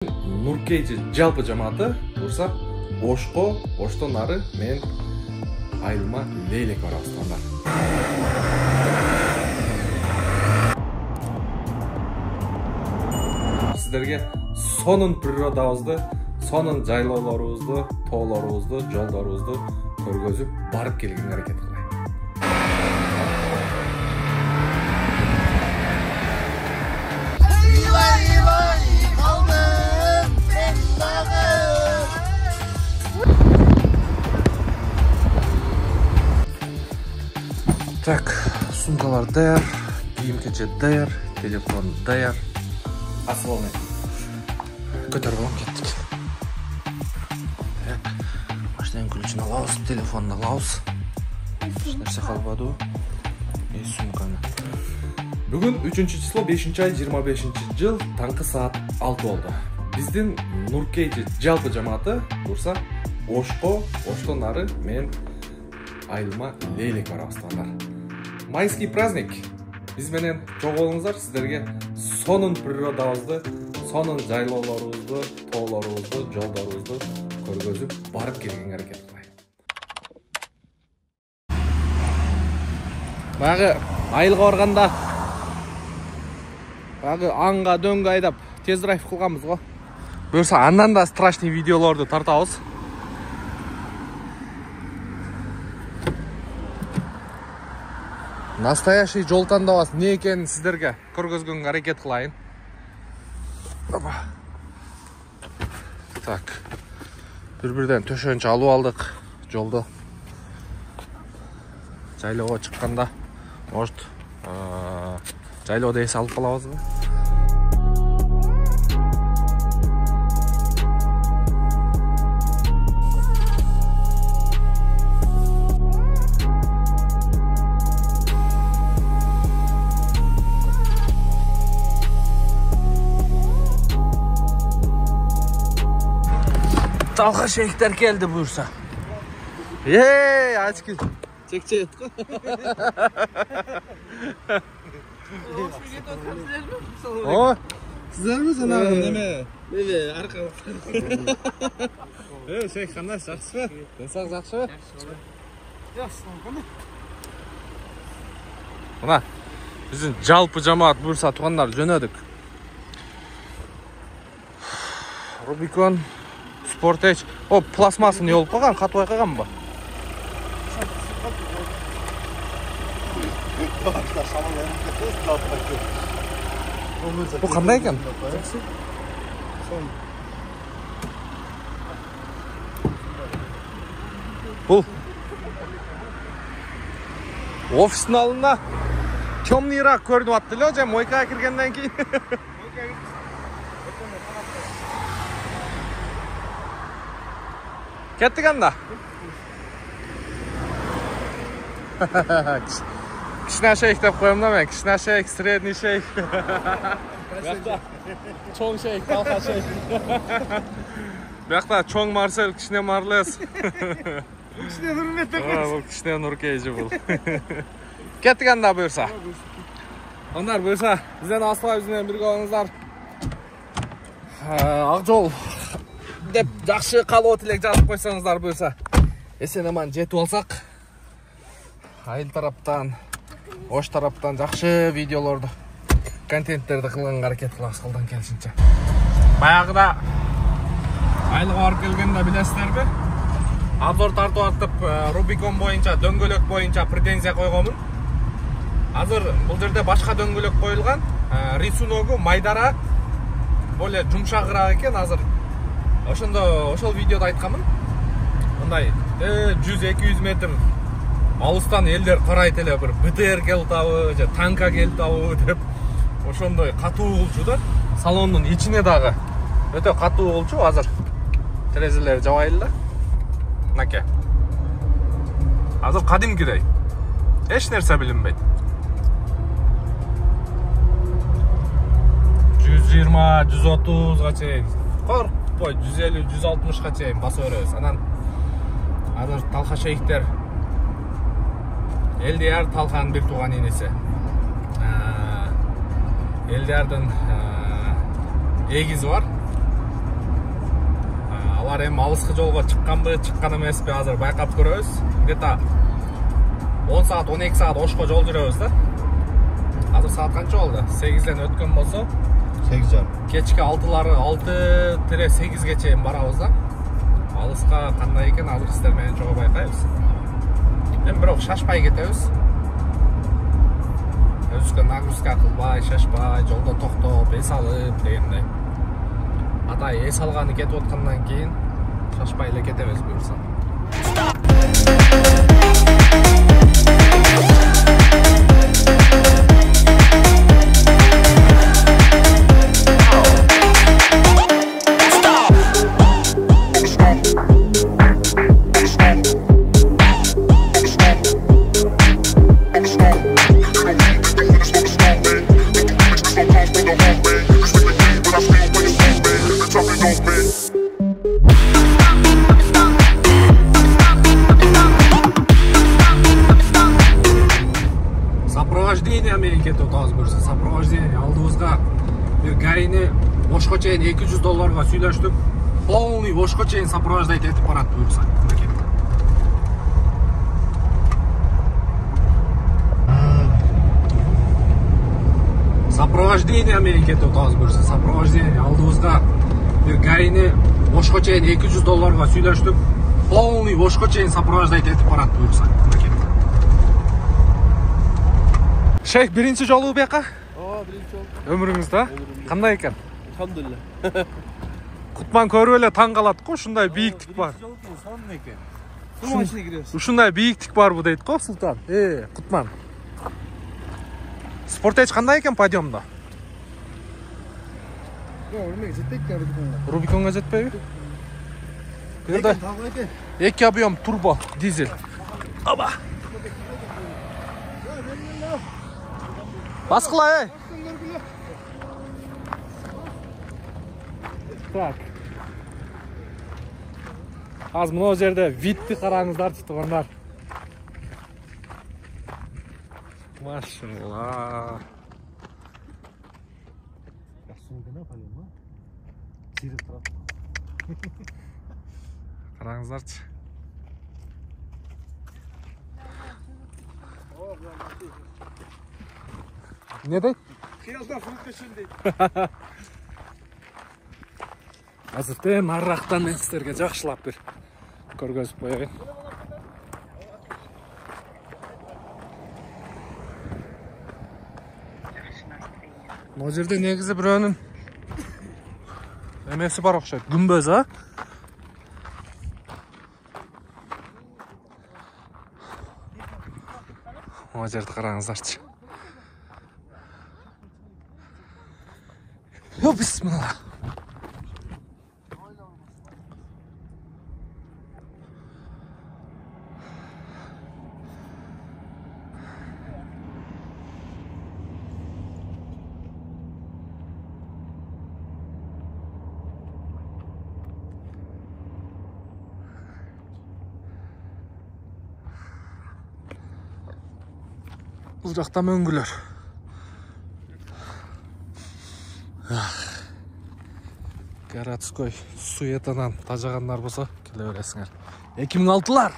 Нуркейчи жалпы жамааты Бурса Ошко, Оштон ары мен Айылма Лейлек барабыздар. Сіздерге сонун природабызды, сонун жайлоолорубузду, тоолорубузду, жолдорубузду көргөзүп барып келгенге аракет кылайын. Так, сумкалар даяр, кийим-кечек даяр, телефон даяр. Ассалам алейкум. Көтөрүп алып кеттик. Так, машинанын ключун алабыз, телефонду алабыз. Эч нерсе калбады. Сумканы. Бүгүн 3-число 5-ай 25-жыл таңкы саат 6 болду. Биздин Нуркейчи жалпы жамааты Бурса Ошко, Оштон ары мен Айылма Лейлек барабыздар. Майский праздник. Биз менен чогуу болуңуздар, сиздерге сонун природабызды, сонун жайлоолорубузду, тоолорубузду, жолдорубузду көргөзүп барып келгенге аракет кылайын. Багы айылга барганда багы анга дөңгө айдап тез драйв кылганбыз го. Буюрса андан да страшный видеолорду тартабыз. Настоящий жол тандабасы не экенин сиздерге көргөзгөнгө аракет кылайын. Так. Бир-бирден төшөнчө алып алдык жолду. Жайлоого чыкканда, может, жайлоодо эс алып калабызбы? Талха шейхтер келди буюрса. Ачки. Чек-чек. О, сиздерби жанагы неме? Неме, арка. Шейх кандай, жакшыбы? Денсаулык жакшыбы? Жакшы, кандай? Мына биздин жалпы жамаат буюрса туугандар жөнөдүк. Рубикон Спортеч. О, пластмасын йолуп калган, катыбай калганбы? Бу кандай экен? Бул офистин алдында темныйраак көрүнүп атты эле, же мойкага киргенден кийин. Кеттик анда. Кичине шейх деп коем да мен. Кичине шейх, средний шейх. Чоң шейх, талха шейх. Бияқта чоң Марсель, кичине Марлес. Кичине Нурмет деп коебуз. Бул кичине Нуркейчи бул. Кеттик анда буюрса. Ондар буюрса, бизден алыстабай, биз менен бирге болуңуздар. Ак жол деп жакшы калоо тилек жазып койсоңуздар буюрса, эсен-аман жетип алсак, айыл тараптан, Ош тараптан жакшы видеолорду, контенттерди кылганга аракет кылабыз колдон келишинче. Баягыда айылга барып келгенде билесиздерби? Обзор тартып аттып, Рубикон боюнча, дөңгөлөк боюнча претензия койгонмун. Азыр бул жерде башка дөңгөлөк коюлган, рисуногу майдараак, более жумшагыраак экен азыр. Ошол видеода айтканмын. Мындай 100-200 метр алыстан элдер карайт эле, бир БТР келтабы, же танка келтабы деп ошондой катуу болчу да. Салондун ичине дагы өтө катуу болчу. Азыр терезелери жабайлы да. Мынакей. Азыр кадимкидей. Эч нерсе билинбейт. 120-130га чейин. Коркпой 150-160га чейин басып беребиз. Анан азыр талха шейхтер Элдияр Талхан бир тууган энеси. Элдиярдын эгизи бар. алар эми алыскы жолго чыкканбы, чыккан эмеспи азыр байкап көрөбүз. Где-то 10 саат, 12 саат Ошко жол жүрөбүз да. Азыр саат канча болду? 8ден өткөн болсо, 8:30. кечки 6-8ге чейин барабыз да. Алыска кандай экен азыр сиздер менен чогуу байкайбыз. Эми бирок шашпай кетебиз. Өзүбүзгө нагрузка кылбай, шашпай, жолдо токтоп, эс алып дегендей. Атай эс алганы кетип аткандан кийин шашпай эле кетебиз буюрса. Сопровождение менен кетип атабыз буюрса. Сопровождение алдыбызга бир гаини Ошко чейин $200 сүйлөштүк. Полный Ошко чейин сопровождать этип барат буюрса. Сопровождение менен кетип атабыз буюрса. Сопровождение алдыбызга бир гаини Ошко чейин $200 сүйлөштүк. Полный Ошко чейин сопровождать этип барат буюрса. Шейх, биринчи жолу бияка? Биринчи жол. Өмүрүңүздө кандай экен? Алхамдулилла. Кутман көрүп эле таң калат го, ушундай бийиктик бар. Сонун экен. Суу машина киребиз. Ушундай бийиктик барбы дейт го Султан. Кутман. Спорт эч кандай экен подъемдо? Эмеге жетпейт экен Рубиконго. Рубиконго жетпейби? Бирде 2 объем турбо дизель. Оба. Баскыла, Так. Аз мына жерде видти караңыздарчы тугандар. Машалла. Караңыздарчы. Не дейт? Кыялдан фрукташын дейт. Азыртен аррактан мен сиздерге жакшылап бир көргөзүп коеюн. Могу жерде негизи бирөөнүн эмеси бар окшойт, күмбөз, а? Могу жерди караңыздарчы. Бисмилла. Бул жакта мөңгүлөр. Городской суетанан тажагандар болсо келе бересиңер. 2006-лар.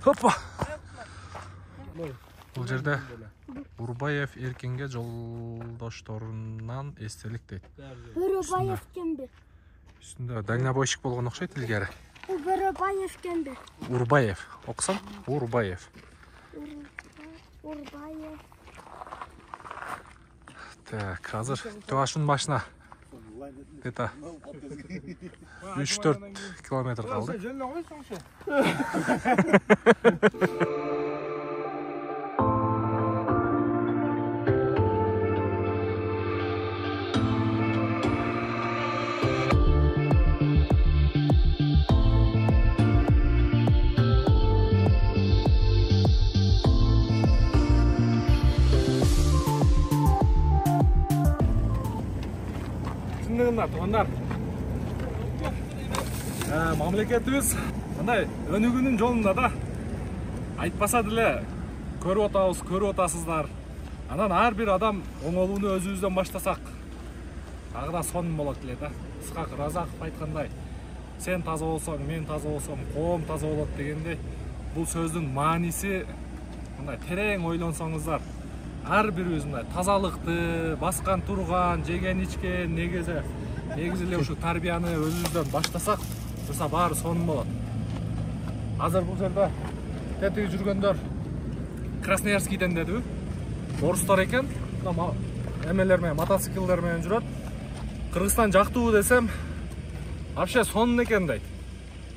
Хоппа. Бул жерде Урбаев Эркинге жолдошторунан эстелик дейт. Урбаев кемби? Үстүндө дальнобойщик болгон окшойт илгери. Урбаев кемби? Урбаев. Оксам? Урбаев. Урбаев. Так, азыр Туашын башына где-то 3-4 километр калды. Тугандар, мамлекетибиз мындай өнүгүүнүн жолунда да. Айтпаса деле көрүп атасыздар. Анан ар бир адам оңолууну өзүбүздөн баштасак, ағы да сонун болот эле да. Исхак Разаков айткандай, сен таза болсоң, мен таза болсом, коом таза болот дегенде, бул сөздүн мааниси мындай терең ойлонсоңуздар, ар бирибиз мындай тазалыкты, баскан турган, жеген ичкен, негизи эле ушу тарбияны өзүбүздөн баштасак, буюрса баары сонун болот. Азыр бул жерде тетиги жүргөндөр Красноярскийден дедиби? Орустар экен, эмелер менен, мотоциклдер менен жүрөт. Кыргызстан жактуу десем, вообще сонун экен дейт.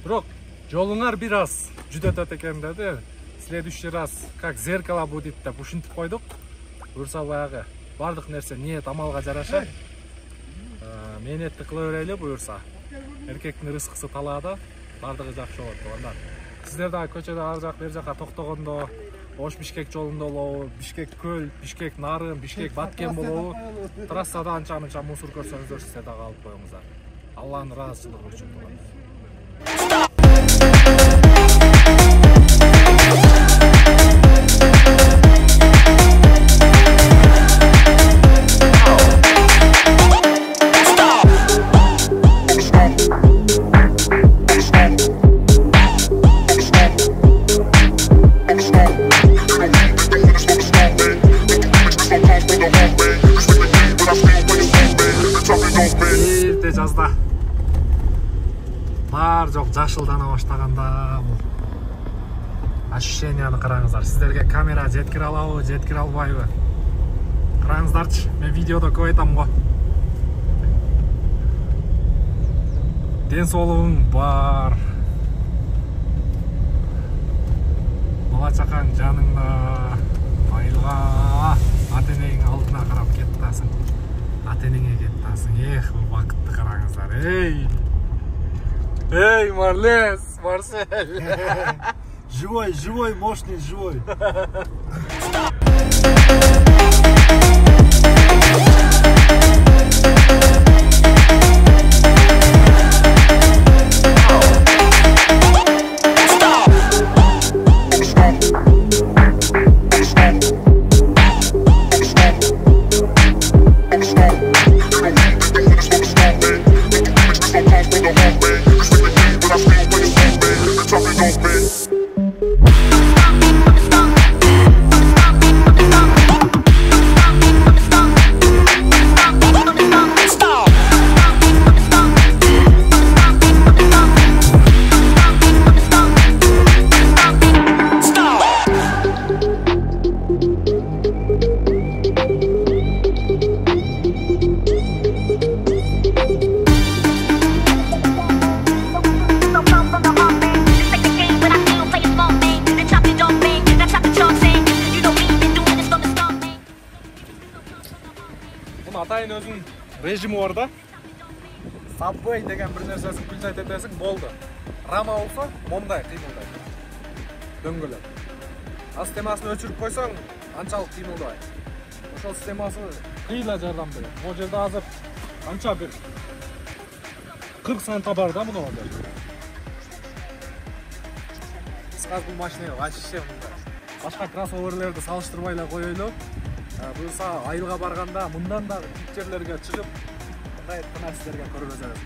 Бирок жолуңар бир аз жүдөтөт экен деди. Следующий раз как зеркало будет деп ушинтип койдук. Буюрса баягы бардык нерсе ниет амалга жараша. Мээнетти кыла берели буюрса. Эркектин рызкысы талаада, бардыгы жакшы болот. Анда сиздер дагы көчөдө ар жак бер жака токтогондо, Ош Бишкек жолунда болобу, Бишкек Көл, Бишкек Нарын, Бишкек Баткен болобу, трассада анча-мынча мусор көрсөңүздөр сиздер дагы алып коюңуздар. Алланын ыраазычылыгы үчүн болгон. Жазда бар жок жашылдана баштаганда бул ощущенияны караңыздар. Сиздерге камера жеткире алабы, жеткире албайбы? Караңыздарчы, мен видеодо көп айтам го. Ден соолугуң бар. Бала чакаң жаныңда. Айылга ата-энеңдин алдына карап кеттасың. Ата-энеңе кеттасың. Эх, бул бакытты караңыздар. Эй, Марлес, Марсель. Живой, мощный, живой. Атайын өзүнүн режими бар да. Subway деген бир нерсесин күлтөйт этесиң, болду. Рама болсо, момдай кыймылдайт. Дөңгөлөп. Системасын өчүрүп койсоң, анчалык кыймылдабайт. Ошол системасы кыйла жардам берет. Бул жерде азыр анча бир 40 санта бар да муну жерде. Исхак бул машина вообще мындай. Башка кроссоверлерди салыштырбай эле коелу. Буюрса айылга барганда мындан да тик жерлерге чыгып, мындай нерселерге көргөзөбүз.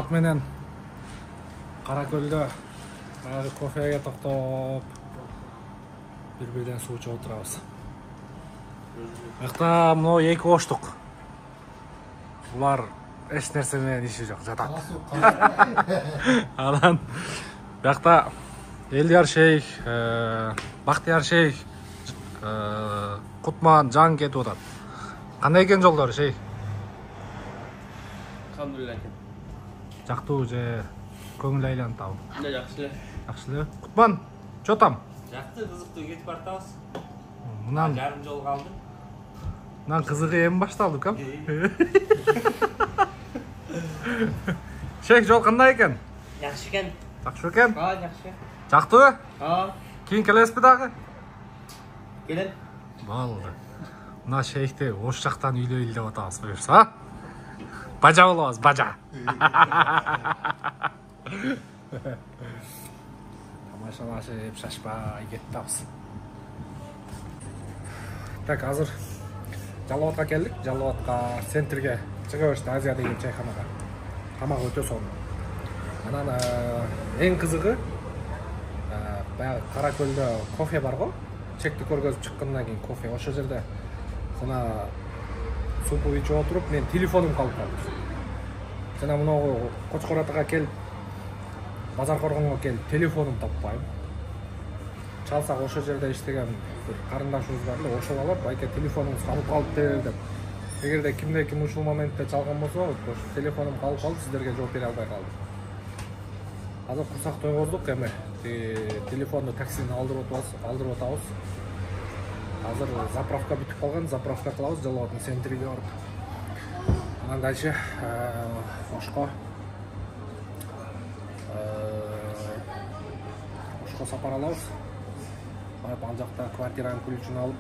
Менен Каракөлдө баягы кофеге токтоп бир-бирден суу ичип отурабыз. Бакта мына эки оштук. Булар эч нерсе менен иши жок, жатат. Анан бuyakta Элдияр Шейх, Бактияр Шейх, Кутман, Жан кетип атат. Кандай экен жолдор, Шейх? Alhamdulillah. Жактуу же көңүл айлантабы? Жакшы. Жакшы эле. Кутман, чотам? Жакшы, кызыктуу кетип бартабыз. Мынан Жарым жол калды. Мынан кызыгы эми башталды, кам? Шейх, жол кандай экен? Жакшы экен. Жакшы экен? Жакшы. Жактуу? Кийин келесизби дагы? келем. Болду. Мына Шейхти ош жактан үйлөйүл деп атабыз, буюрса. Бажа болобуз, бажа. Тамашалашып, шашпай кеттабыз. Так, азыр Жалауатка келдик. Жалауатка центрге чыгабышты, Азия деген чайханага. Тамак өтө сонун. Анан эң кызыгы баягы Каракөлдө кофе бар го. Чекти көргөзүп чыккандан кийин кофе ошол жерде жана супу ичип отуруп мен телефонум калып калды. Жана мынау Кочкор атага келип, Базар Коргонго келип телефонум таппайм. Чалсак ошол жерде иштеген бир карындашыбыз бар эле, ошол алып, "Байке, телефонуңуз калып калыптыр" деп. Эгерде кимде ким ушул моментте чалган болсо, телефонум калып калды, сиздерге жооп бере албай калдым. Азыр курсак тойгоздук, эми телефонду таксини алдырып атабыз. Азыр заправка бүтүп калган, заправка кылабыз, Жалауаттын центриге барып. Анан дальше Ошко сапар алабыз. Барып ал жакта квартиранын ключун алып,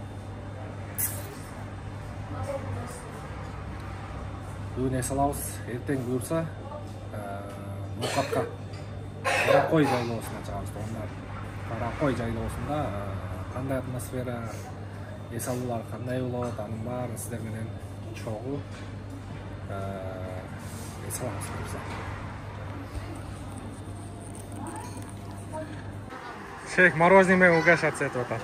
бүгүн эс алабыз. Эртең буюрса Ноокатка Каракой жайлоосуна чыгабыз. Онда Каракой жайлоосунда кандай атмосфера, эс алуулар кандай болот, анын баарын сиздер менен чогуу эс алабыз. Шейх мороженое менен угощаться этип атат.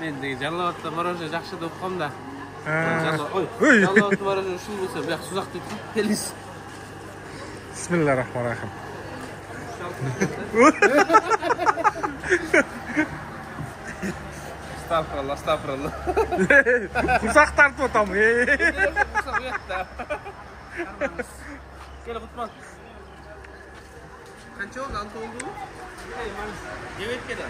Мен деги Жалауатта мороженое жакшы деп койм да. Ой. Жалауатта мороженое ушул болсо, бияк сузак дейт. Келиңиз. Бисмиллахиррахманиррахим. Астагфирулла. Курсак тартып атам. Кел Кутман. Канча болду? 6 болду? Жебет келе.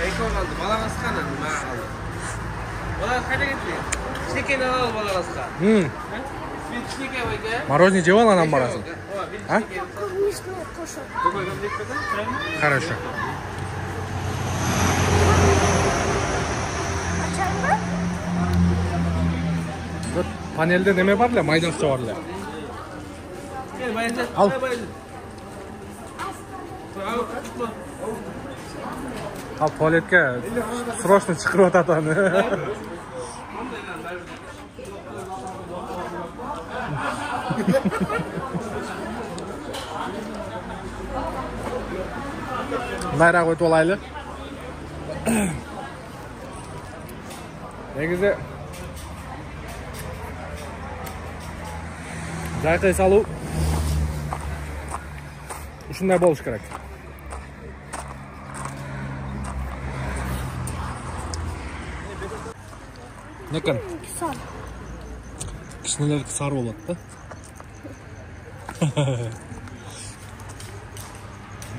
Эки калды. Балаңыз кана? Мага калды. Балаңыз кайда кетти? Кичинекейни алалы балаңызга. Кичинекей байке. Мороженое жеп ал, анан барасың. А? Клубничный кошак. Хорошо. Açalım. Вот панелде неме бар эле, майдакча бар эле. Gel bayıldı. Al. Bayıldı. Al. Ал туалетке срочно чыгырып атат аны. Мындайраак өтүп алайлы. Негизи жайкай салуу ушундай болуш керек. Некен? Сам. Кичинелер сары болот да.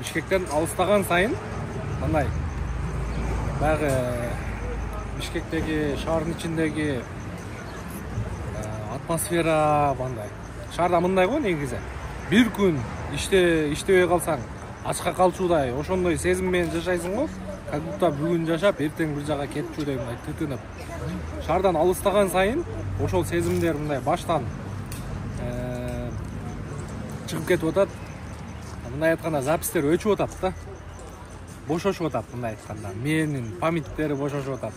Бишкектен алыстаган сайын мындай баягы Бишкектеги, шаардын ичиндеги атмосфера мындай. Шаарда мындай го негизи. Бир күн иштебей калсаң, ачка калчудай, ошондой сезим менен жашайсың го. Как будто бүгүн жашап, эртең бир жага кетчүдөй мындай тытынып. Шаардан алыстаган сайын ошол сезимдер мындай баштан чыгып кетип атат. Мындай айтканда запистер өчүп атат да. Бошошуп атат мындай айтканда. Менин памяттери бошошуп атат.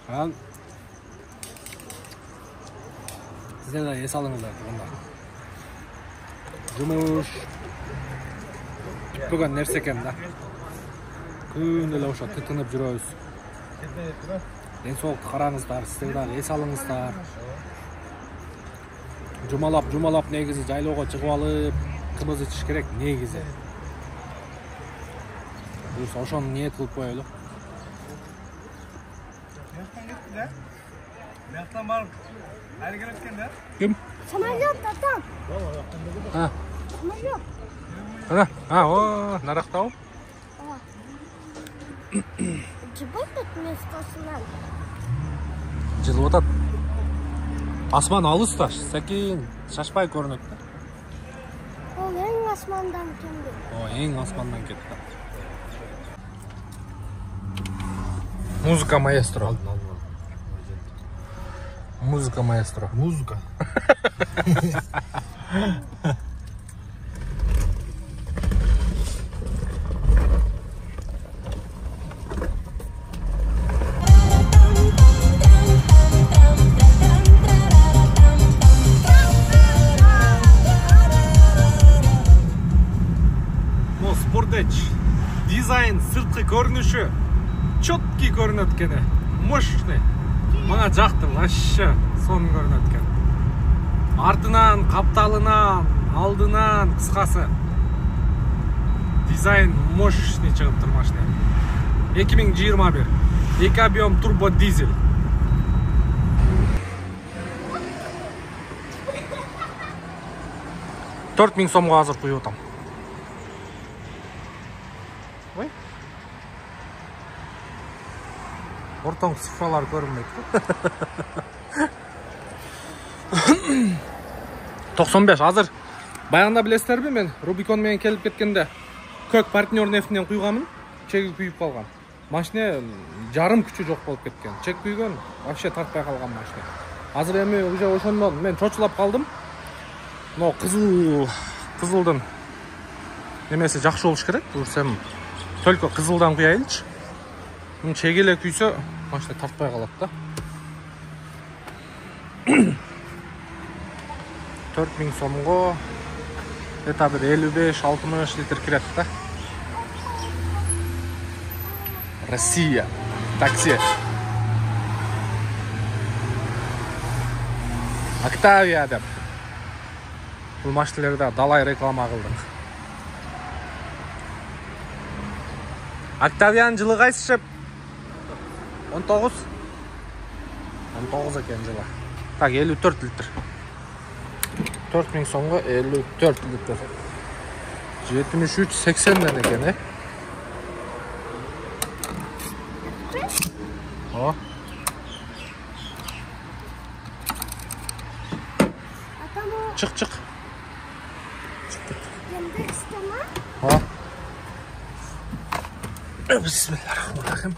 Ал сиздер да эс алыңыздар мындай. Жумуш бүтпөгөн нерсе экен да. Күн эле ошо тытынып жүрөбүз. Ден соолукту караңыздар, сиздер дагы эс алыңыздар. Жумалап негизи жайлоого чыгып алып, кымыз ичиш керек негизи. Буюрса ошону ниет кылып коелу. Мектен барып, әлі келіп кеткенде? Ким? Самолет, атам. Самолет. О, нарактау. Жыбык местосынан. Жылып атат. Асман алыс да, сәкен шашпай көрүнөт да. Ол эң асмандан келди. Эң асмандан кетти. Музыка маэстро. Музыка маэстро. Музыка. Спортеч. Дизайн, сырткы көрүнүшү чөткий көрүнөт экен. Мощный. Мага жакты, вообще сон көрүнөт экен. Артынан, капталынан, алдынан, кыскасы. Дизайн мощный чыгып тур машина. 2021. 2 объем турбо дизель. $4000 сомго азыр куюп атам. Ортоң цифралар көрінмейді. 95 азыр. Баяғында білесіздер бе, мен Рубикон менен келіп кеткенде көк партнер нефтінен құйғамын, чегі күйіп қалған. Машина жарым күші жоқ болып кеткен. Чек күйген, вообще тартпай қалған машина. Азыр эми уже ошондон мен чочулап қалдым. Но кызылдын немесе жакшы болуш керек. Бурсем только кызылдан куяйынчы. Чегеле күйсө машина тартпай калат да. 4000 сомго это бир 55-60 литр кирет да. Россия. Такси. Октавия деп. Бул машиналерде далай реклама кылдык. Октавиянын жылы кайсы? 19 экен жылы. Так, 54 литр. 4000 сомго 54 литр. 73-80 экен, э? О. Чык. О. Бисмиллахиррахманиррахим.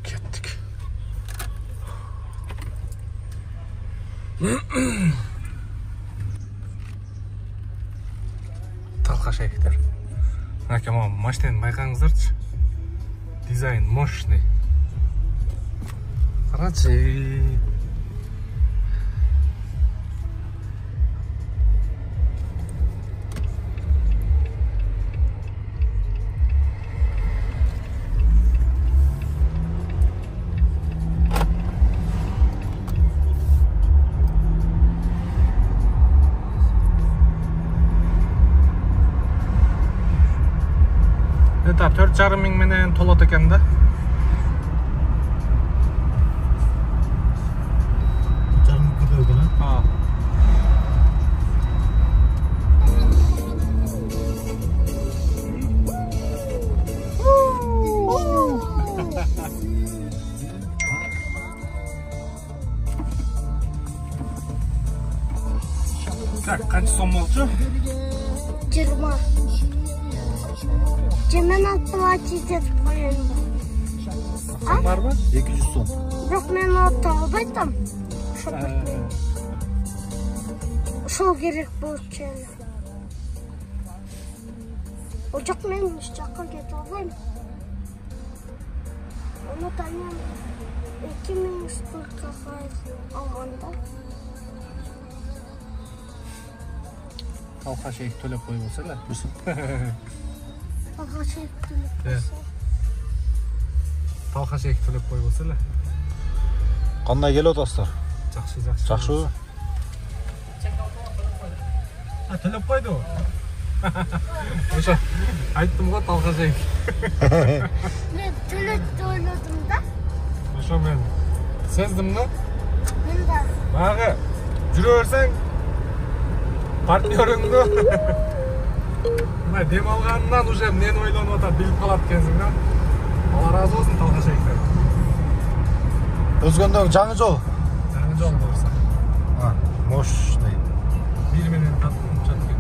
Kettik. Талкаш айыктар. Мынакей машинаны байкаңыздарчы. Дизайн мощный. Карачы. Это 4,5 миң менен толот экен да. Так, қанша сом болчу? 20. Мен платить етіп қояйын ба? Сом бар ба? 200 сом. Бірақ мен отты албайтам. Шол керек болды чені. Ол жоқ мен үш жаққа кетіп албайым. Натальям 2000 спортқа алғанда. Талқа шейік төлеп қойып болса әлі. Талқа шейік төлеп болса. Талқа шейік төлеп қойып болса әлі. Қандай келіп отырсыздар? Жақсы. Жақсы. Төлеп қойды о. Оша, айттым ғой талқа шейік. Мен төлетті ойладым да. Оша мен сездім да. Мен да. Бағы жүре берсең партнеріңді дем алғанынан уже нені ойланып отыр, біліп қалады екенсің да. Алла разы болсын талқа шейіктен. Өзгендің жаңы жол. Жаңы жол болса. Мощный. Bir менен таптым чаткен.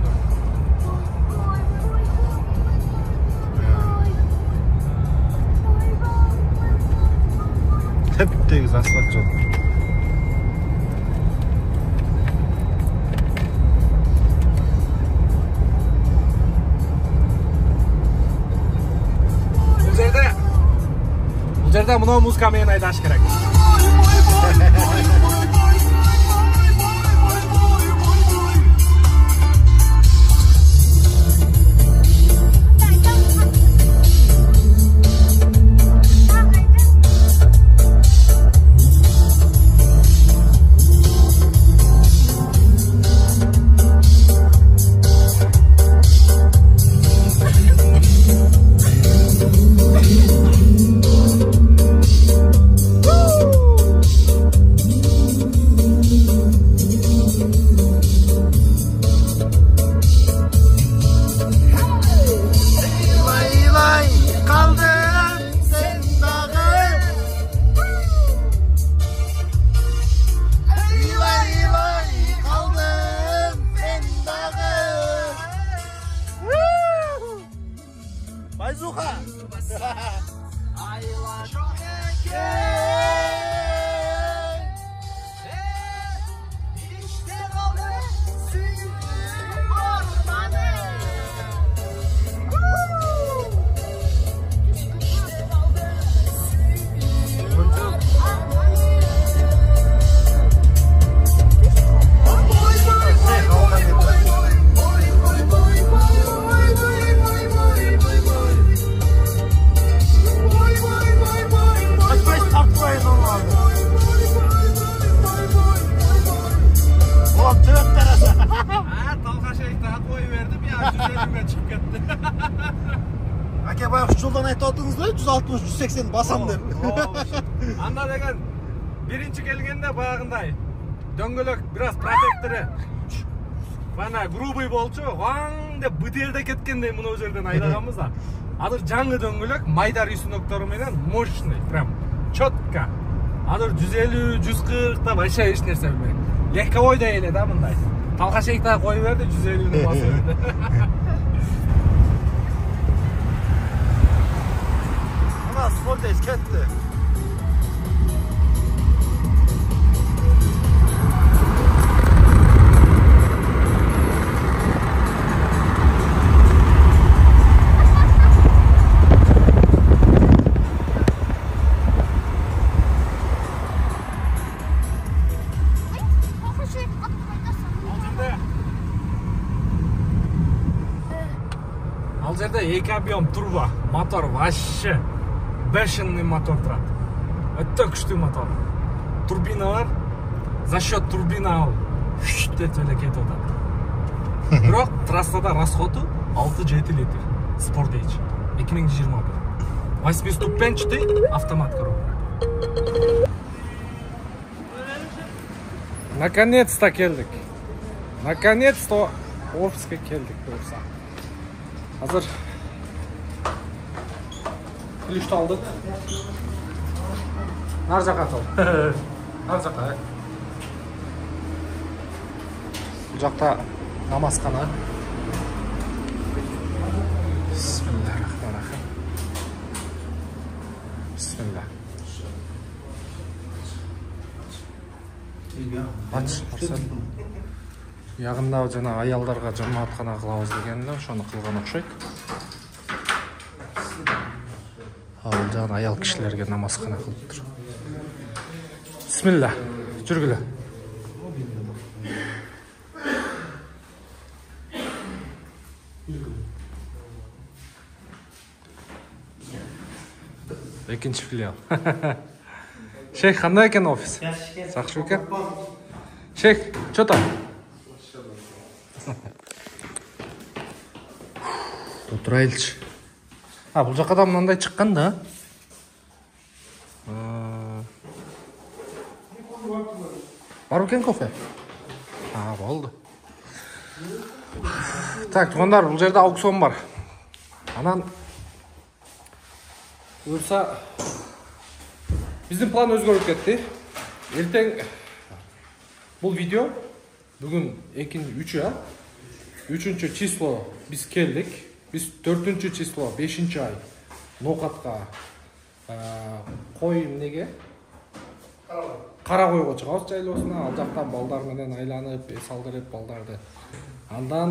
Теп-тегіз асфальт жол. Бұл жерде мынау музыкамен айдаш керек. Aka bayaq şu yoldan aytып atdыңыз ба? 160-180 басам деп. Анда деген биринчи келгенде баягындай дөңгөлөк бираз протекторы бана грубый болчу, ваң деп бытелде кеткендей мына жерден айдаганбыз да. Азыр жаңы дөңгөлөк майда рисуноктору менен мощный, прям четко. Азыр 150, 140 да вообще эч нерсе билбейм. Легковой да эле да мындай. Талка шейкте коюп берди 150-ни басып берди. Скольдайız ketdi. Ал жерде 2 объем турбо, мотор вообще бешеный мотор турат. Өтө күчтүү мотор. Турбина бар. За счет турбина ал деп эле кетип атат. Бирок трассада расходу 6-7 литр. Sport Edge 2021. 8-ступенчатый автомат коробка. Наконец-то келдик. Наконец-то офиске келдик буюрса. Азыр ключты алдык. Нар жака кал. Нар жака. Бул жакта намазкана. Бисмиллахиррахманиррахим. Бисмиллах. Ач. Ягында жана аялдарга жамааткана кылабыз дегенде ошону кылган окшойт. Ал жан аял кишилерге намазхана кылып тур. Бисмилла. Жүргүлө. Экинчи филиал. Шейх, кандай экен офис? Жакшы экен. Шейх, что там? Турайлчы. Бул жака да мындай чыккан да. Бар екен кофе? Болды. Так, туғандар, бұл жерде аукцион бар. Анан бұйырса біздің план өзгеріп кетті. Ертең бұл видео бүгін 3-3 число біз келдік. Біз 4 число 5 ай ноқатқа қой неге? Қара қойға шығабыз жайлоосуна, ал жақтан балдар менен айланып, салдырып балдарды. Андан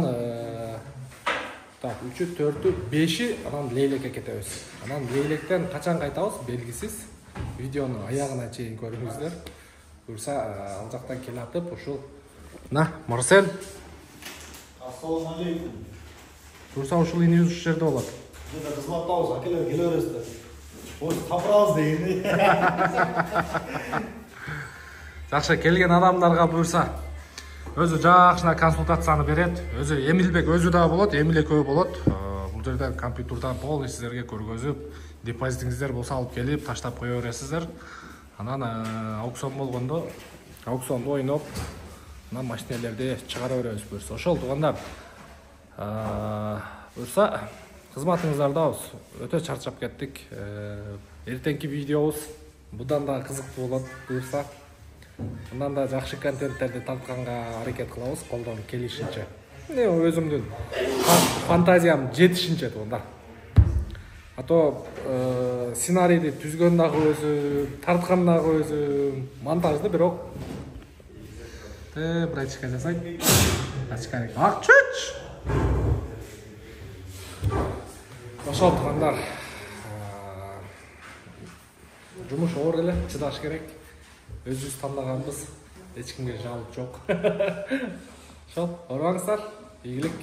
3, 4, 5 анан лейлекке кетебиз. Анан лейлектен качан кайтабыз белгисиз. Видеонун аягына чейин көрүңүздөр. Буюрса ал жактан келатып ушул Марсель. Ассаламу алейкум. Буюрса ушул инибиз ушул жерде болот. Жада кызматтабыз, акелер келе бересиздер. Ой, тапырабыз дегенди. Жакшы, келген адамдарга буюрса өзү жакшына консультацияны берет. Өзү Эмилбек өзү да болот, Эмил экөө болот. Бул жерде компьютерден полный сиздерге көргөзүп, депозитиңиздер болсо алып келип таштап кое бересиздер. Анан аукцион болгондо аукционду ойноп, анан машинелерди чыгара беребиз буюрса. Ошол туугандар. Буюрса кызматыңыздардабыз. Өтө чарчап кеттик. Эртеңки видеобуз будан да кызыктуу болот буюрса. Андан да жакшы контенттерди тартканга аракет кылабыз, колдон келишинче. Өзүмдүн фантазиям жетишинче туугандар. Ато сценарийди түзгөн дагы өзү, тарткан дагы өзү, монтажды бирок братчика жасайт. Ачкарик. Чүч! Ошол туугандар. Жумуш оор эле, чыдаш керек. Өзүбүз тандаганбыз, эч кимге жалып жок. Ошол, орбаңыздар, ийгилик.